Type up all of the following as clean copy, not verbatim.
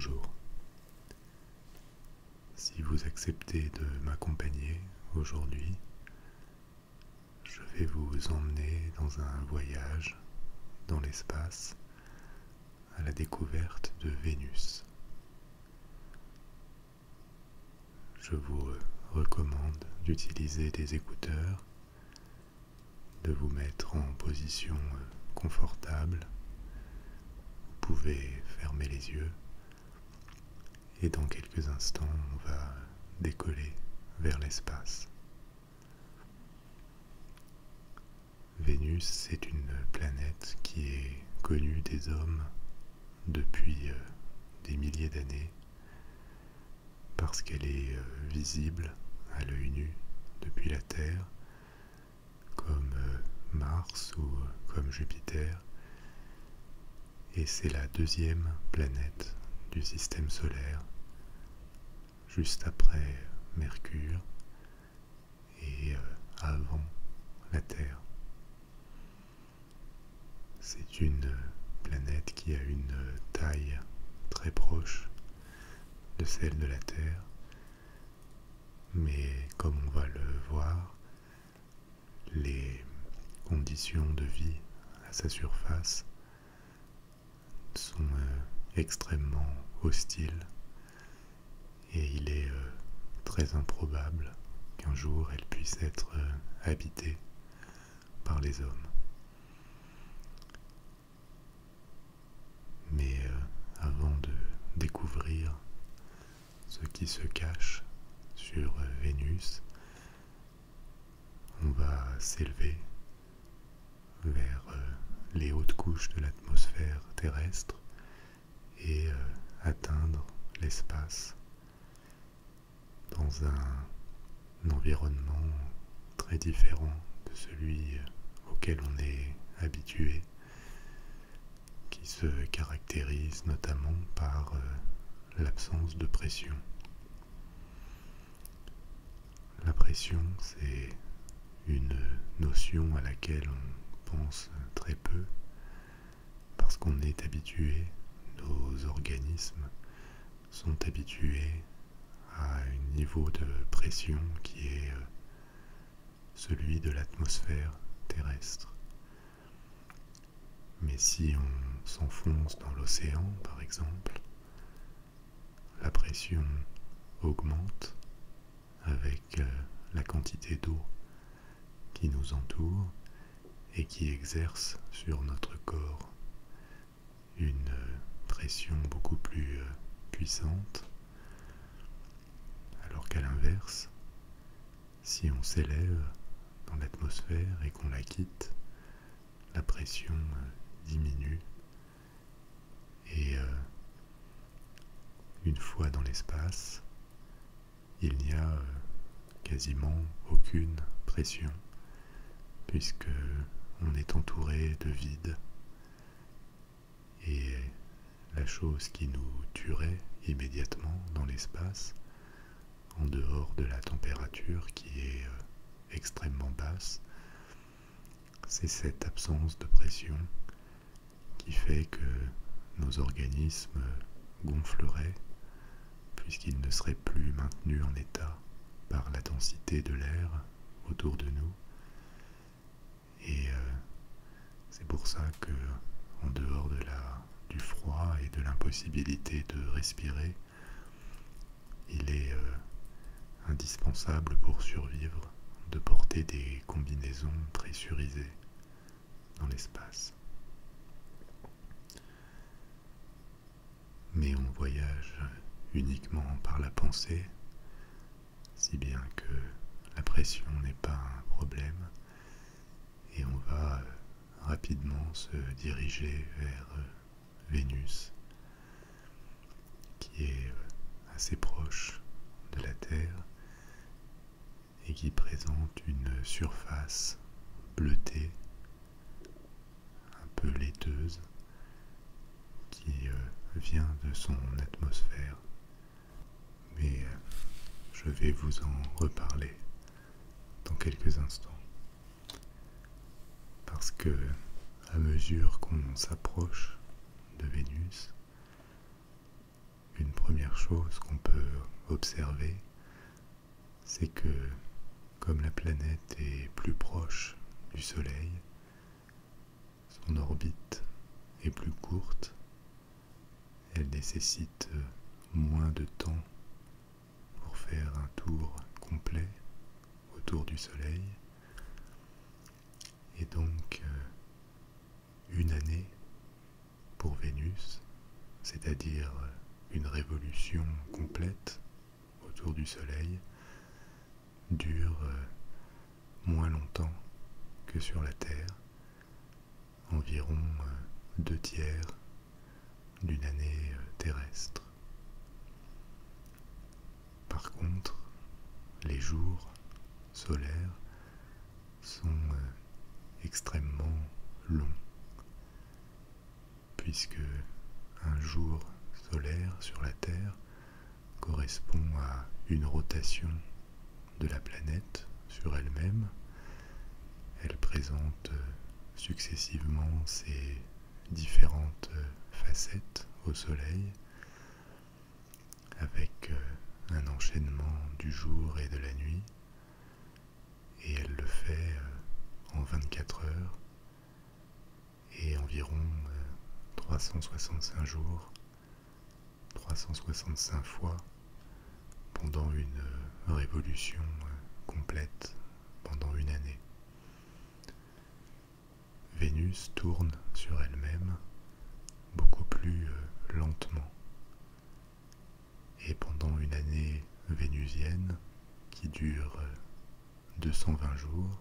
Bonjour. Si vous acceptez de m'accompagner aujourd'hui, je vais vous emmener dans un voyage dans l'espace à la découverte de Vénus. Je vous recommande d'utiliser des écouteurs, de vous mettre en position confortable. Vous pouvez fermer les yeux et dans quelques instants on va décoller vers l'espace. Vénus, c'est une planète qui est connue des hommes depuis des milliers d'années parce qu'elle est visible à l'œil nu depuis la Terre, comme Mars ou comme Jupiter, et c'est la deuxième planète du système solaire, juste après Mercure et avant la Terre. C'est une planète qui a une taille très proche de celle de la Terre, mais comme on va le voir, les conditions de vie à sa surface sont extrêmement hostiles et il est très improbable qu'un jour elle puisse être habitée par les hommes. Mais avant de découvrir ce qui se cache sur Vénus, on va s'élever vers les hautes couches de l'atmosphère terrestre et atteindre l'espace dans un environnement très différent de celui auquel on est habitué, qui se caractérise notamment par l'absence de pression. La pression, c'est une notion à laquelle on pense très peu parce qu'on est habitué, nos organismes sont habitués à un niveau de pression qui est celui de l'atmosphère terrestre. Mais si on s'enfonce dans l'océan, par exemple, la pression augmente avec la quantité d'eau qui nous entoure et qui exerce sur notre corps une pression beaucoup plus puissante, alors qu'à l'inverse, si on s'élève dans l'atmosphère et qu'on la quitte, la pression diminue et une fois dans l'espace, il n'y a quasiment aucune pression puisque on est entouré de vide et la chose qui nous tuerait immédiatement dans l'espace, en dehors de la température qui est extrêmement basse, c'est cette absence de pression qui fait que nos organismes gonfleraient puisqu'ils ne seraient plus maintenus en état par la densité de l'air autour de nous. Et c'est pour ça que, en dehors du froid et de l'impossibilité de respirer, il est indispensable pour survivre de porter des combinaisons pressurisées dans l'espace. Mais on voyage uniquement par la pensée, si bien que la pression n'est pas un problème, et on va rapidement se diriger vers Vénus, qui est assez proche de la Terre et qui présente une surface bleutée, un peu laiteuse, qui vient de son atmosphère. Mais je vais vous en reparler dans quelques instants. Parce que, à mesure qu'on s'approche de Vénus, chose qu'on peut observer, c'est que comme la planète est plus proche du Soleil, son orbite est plus courte, elle nécessite moins de temps pour faire un tour complet autour du Soleil, et donc une année pour Vénus, c'est-à-dire une révolution complète autour du Soleil, dure moins longtemps que sur la Terre, environ 2/3 d'une année terrestre. Par contre, les jours solaires sont extrêmement longs, puisque un jour solaire sur la Terre correspond à une rotation de la planète sur elle-même. Elle présente successivement ses différentes facettes au Soleil, avec un enchaînement du jour et de la nuit, et elle le fait en 24 heures et environ 365 jours, 365 fois pendant une révolution complète pendant une année. Vénus tourne sur elle-même beaucoup plus lentement, et pendant une année vénusienne qui dure 220 jours,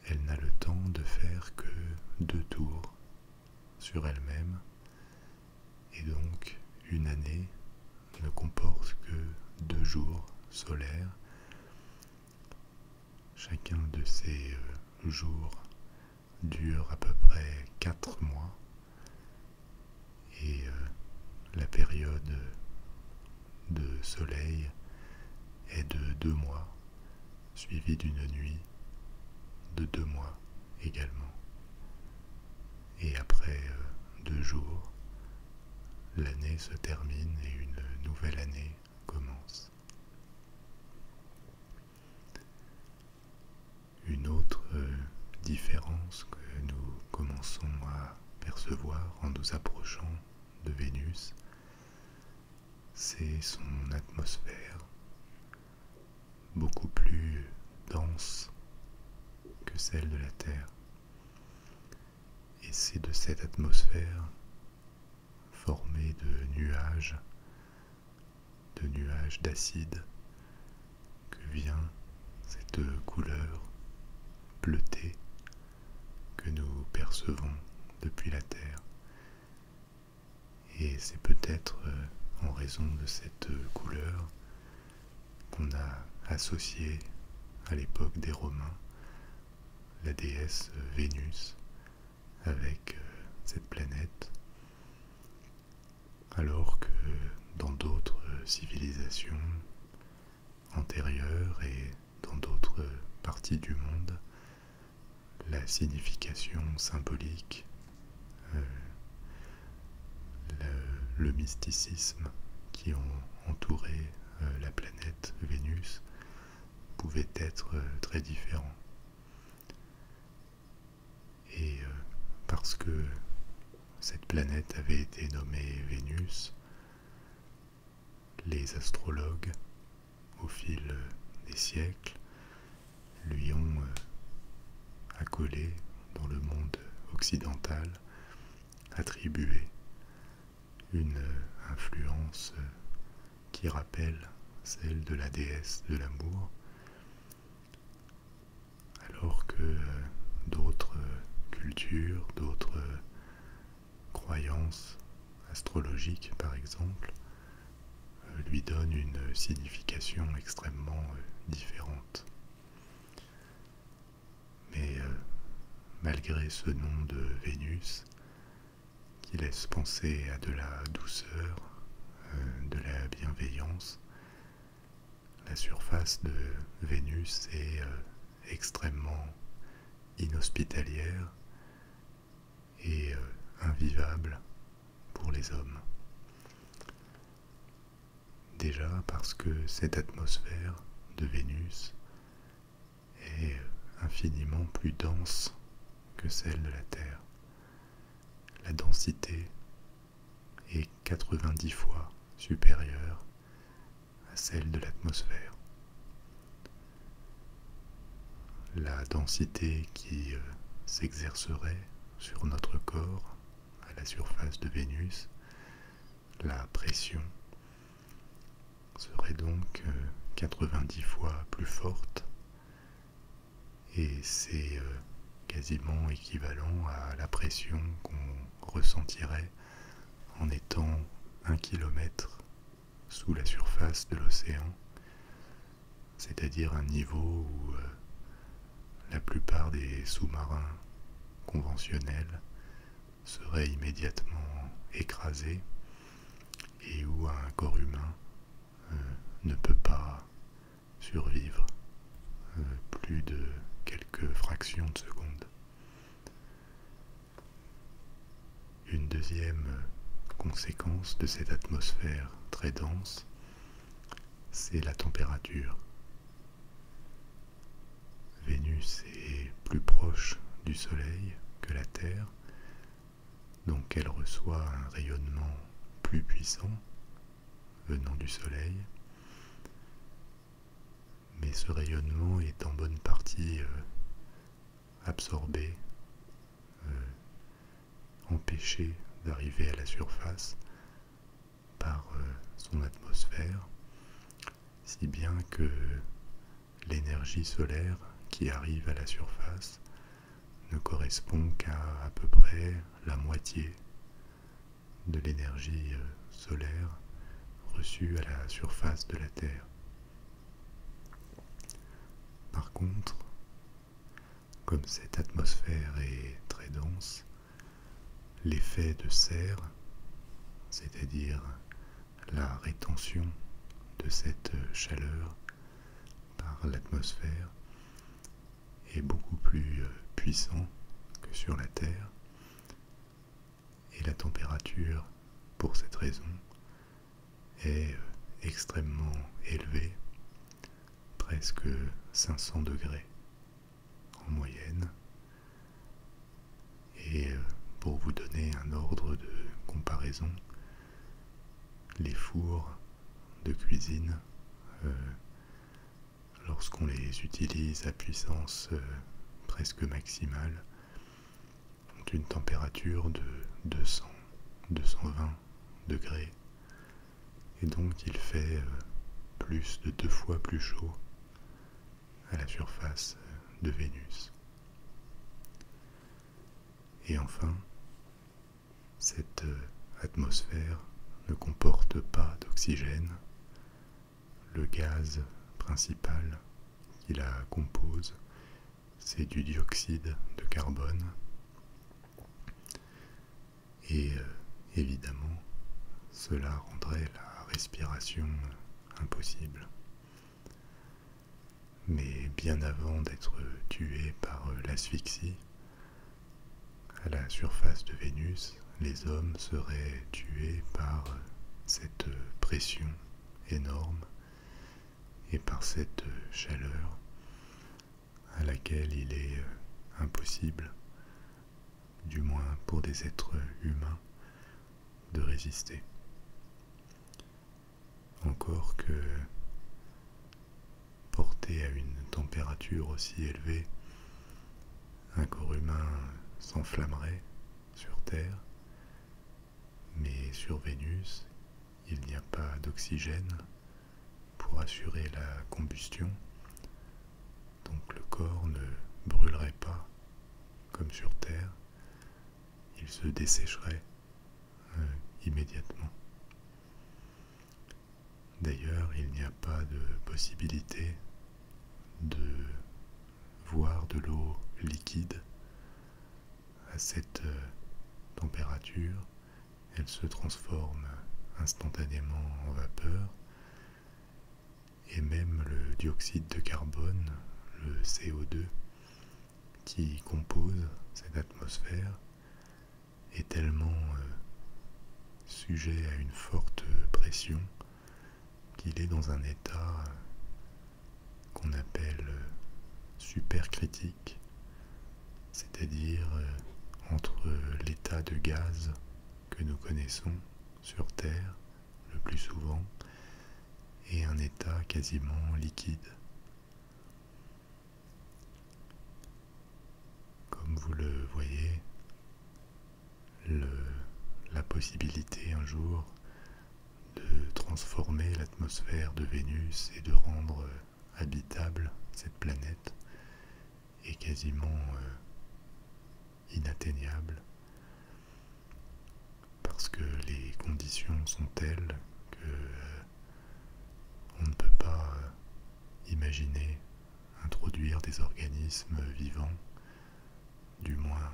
elle n'a le temps de faire que 2 tours sur elle-même, et donc une année ne comporte que 2 jours solaires. Chacun de ces jours dure à peu près 4 mois, et la période de soleil est de 2 mois, suivie d'une nuit de 2 mois également. Et après 2 jours, l'année se termine et une nouvelle année commence. Une autre différence que nous commençons à percevoir en nous approchant de Vénus, c'est son atmosphère, beaucoup plus dense que celle de la Terre. Et c'est de cette atmosphère formée de nuages d'acide, que vient cette couleur bleutée que nous percevons depuis la Terre. Et c'est peut-être en raison de cette couleur qu'on a associé à l'époque des Romains la déesse Vénus avec cette planète, alors que dans d'autres civilisations antérieures et dans d'autres parties du monde, la signification symbolique, le mysticisme qui ont entouré la planète Vénus pouvait être très différent. Et parce que cette planète avait été nommée Vénus, les astrologues, au fil des siècles, lui ont accolé dans le monde occidental, attribué une influence qui rappelle celle de la déesse de l'amour, alors que d'autres cultures, d'autres croyances astrologiques par exemple, lui donnent une signification extrêmement différente. Mais malgré ce nom de Vénus, qui laisse penser à de la douceur, de la bienveillance, la surface de Vénus est extrêmement inhospitalière et invivable pour les hommes. déjà parce que cette atmosphère de Vénus est infiniment plus dense que celle de la Terre. La densité est 90 fois supérieure à celle de l'atmosphère. La densité qui s'exercerait sur notre corps à la surface de Vénus, la pression, serait donc 90 fois plus forte, et c'est quasiment équivalent à la pression qu'on ressentirait en étant 1 km sous la surface de l'océan, c'est-à-dire un niveau où la plupart des sous-marins conventionnels seraient immédiatement écrasés et où un corps humain ne peut pas survivre plus de quelques fractions de seconde. Une deuxième conséquence de cette atmosphère très dense, c'est la température. Vénus est plus proche du Soleil que la Terre, donc elle reçoit un rayonnement plus puissant venant du Soleil, mais ce rayonnement est en bonne partie absorbé, empêché d'arriver à la surface par son atmosphère, si bien que l'énergie solaire qui arrive à la surface ne correspond qu'à à peu près la moitié de l'énergie solaire reçue à la surface de la Terre. Par contre, comme cette atmosphère est très dense, l'effet de serre, c'est-à-dire la rétention de cette chaleur par l'atmosphère, est beaucoup plus puissant que sur la Terre, et la température, pour cette raison, est extrêmement élevée, presque 500 degrés en moyenne. Et pour vous donner un ordre de comparaison, les fours de cuisine, lorsqu'on les utilise à puissance presque maximale, ont une température de 200-220 degrés, et donc il fait plus de 2 fois plus chaud à la surface de Vénus. Et enfin, cette atmosphère ne comporte pas d'oxygène. Le gaz principal qui la compose, c'est du dioxyde de carbone. Et évidemment, cela rendrait la respiration impossible. Mais bien avant d'être tués par l'asphyxie, à la surface de Vénus, les hommes seraient tués par cette pression énorme et par cette chaleur à laquelle il est impossible, du moins pour des êtres humains, de résister. Encore que, porté à une température aussi élevée, un corps humain s'enflammerait sur Terre, mais sur Vénus, il n'y a pas d'oxygène pour assurer la combustion, donc le corps ne brûlerait pas comme sur Terre, il se dessécherait immédiatement. D'ailleurs, il n'y a pas de possibilité de voir de l'eau liquide à cette température. Elle se transforme instantanément en vapeur, et même le dioxyde de carbone, le CO2, qui compose cette atmosphère, est tellement sujet à une forte pression qu'il est dans un état qu'on appelle supercritique, c'est-à-dire entre l'état de gaz que nous connaissons sur Terre le plus souvent et un état quasiment liquide. Comme vous le voyez, la possibilité un jour de transformer l'atmosphère de Vénus et de rendre habitable cette planète est quasiment inatteignable parce que les conditions sont telles que on ne peut pas imaginer introduire des organismes vivants, du moins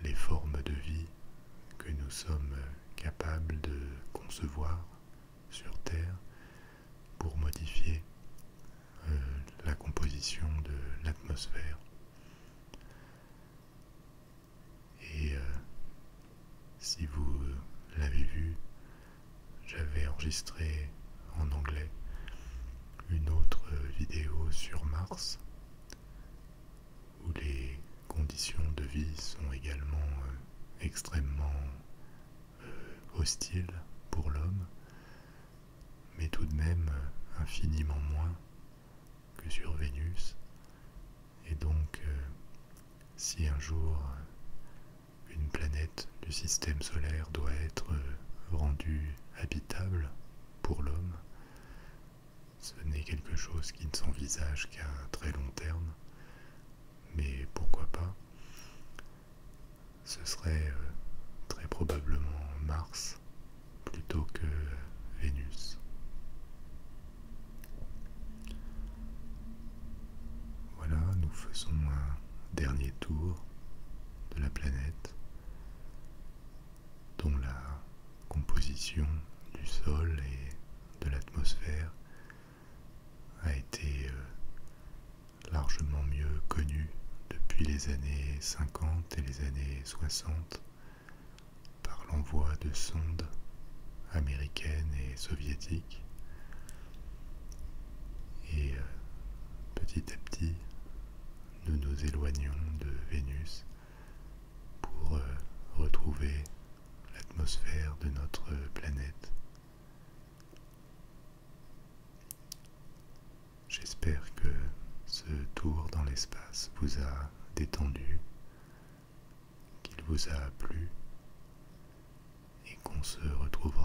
les formes de vie que nous sommes capables de concevoir sur Terre pour modifier la composition de l'atmosphère. Et si vous l'avez vu, j'avais enregistré en anglais une autre vidéo sur Mars où les conditions de vie sont également extrêmement hostiles pour l'homme, mais tout de même infiniment moins que sur Vénus. Et donc, si un jour une planète du système solaire doit être rendue habitable pour l'homme, ce n'est quelque chose qui ne s'envisage qu'à très long terme, mais pourquoi pas? Ce serait très probablement Mars plutôt que Vénus. Voilà, nous faisons un dernier tour de la planète dont la composition du sol et de l'atmosphère a été largement mieux connue depuis les années 50 et les années 60 par l'envoi de sondes américaines et soviétiques. Et petit à petit, nous nous éloignons de Vénus pour retrouver l'atmosphère de notre planète. J'espère que ce tour dans l'espace vous a détendu, qu'il vous a plu et qu'on se retrouvera